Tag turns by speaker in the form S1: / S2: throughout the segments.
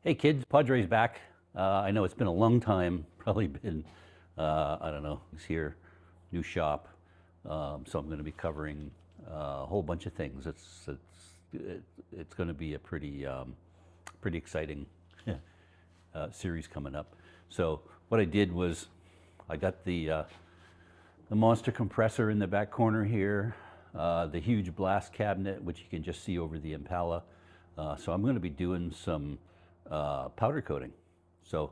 S1: Hey kids, Padre's back. I know it's been a long time, probably been, I don't know, he's here, new shop. So I'm going to be covering a whole bunch of things. It's going to be a pretty exciting series coming up. So what I did was I got the monster compressor in the back corner here, the huge blast cabinet, which you can just see over the Impala. So I'm going to be doing some powder coating. So,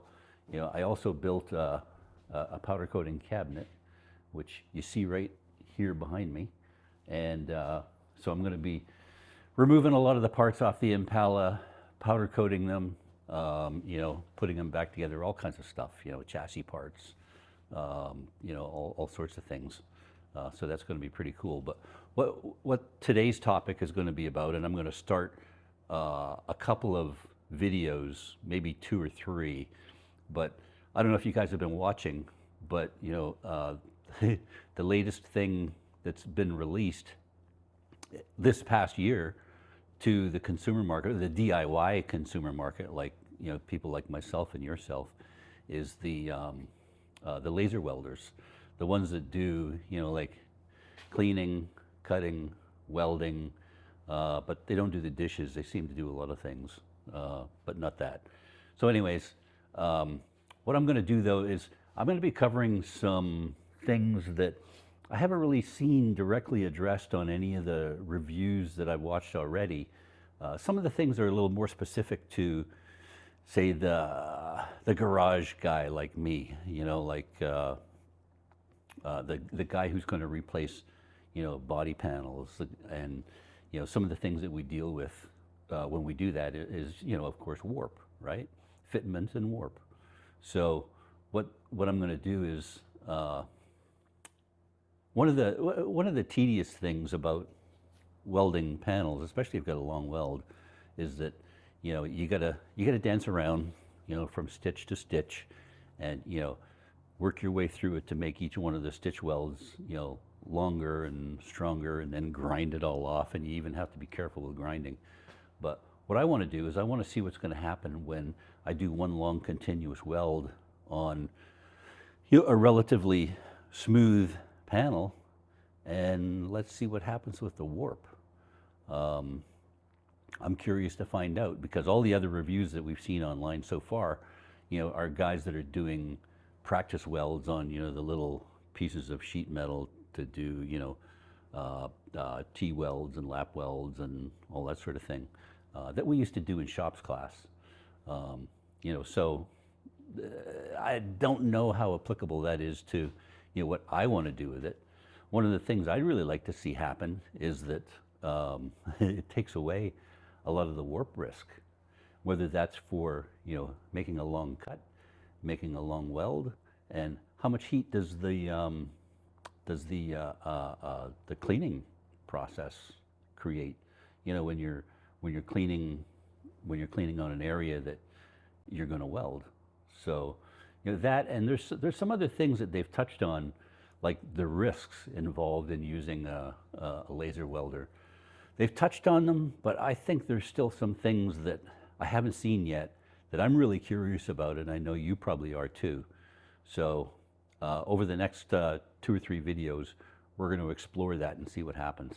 S1: I also built a powder coating cabinet, which you see right here behind me. And so I'm going to be removing a lot of the parts off the Impala, powder coating them, putting them back together, all kinds of stuff, chassis parts, all sorts of things. So that's going to be pretty cool. But what today's topic is going to be about, and I'm going to start a couple of videos, maybe 2 or 3, but I don't know if you guys have been watching, but the latest thing that's been released this past year to the consumer market, the DIY consumer market, like people like myself and yourself, is the laser welders, the ones that do like cleaning, cutting, welding, but they don't do the dishes. They seem to do a lot of things, but not that. So anyways, what I'm going to do though is I'm going to be covering some things that I haven't really seen directly addressed on any of the reviews that I've watched already. Some of the things are a little more specific to, say, the garage guy like me, like the guy who's going to replace, body panels, and some of the things that we deal with when we do that is, of course, warp, right? Fitment and warp. So what I'm going to do is one of the tedious things about welding panels, especially if you've got a long weld, is that you gotta dance around from stitch to stitch, and work your way through it to make each one of the stitch welds longer and stronger, and then grind it all off, and you even have to be careful with grinding. But what I want to do is I want to see what's going to happen when I do one long continuous weld on a relatively smooth panel, and let's see what happens with the warp. I'm curious to find out, because all the other reviews that we've seen online so far, are guys that are doing practice welds on the little pieces of sheet metal to do T-welds and lap welds and all that sort of thing that we used to do in shops class. So I don't know how applicable that is to what I want to do with it. One of the things I'd really like to see happen is that it takes away a lot of the warp risk, whether that's for making a long cut, making a long weld, and how much heat does the cleaning process create? When you're cleaning on an area that you're going to weld. So that, and there's some other things that they've touched on, like the risks involved in using a laser welder. They've touched on them, but I think there's still some things that I haven't seen yet that I'm really curious about, and I know you probably are too. So over the next 2 or 3 videos, we're going to explore that and see what happens.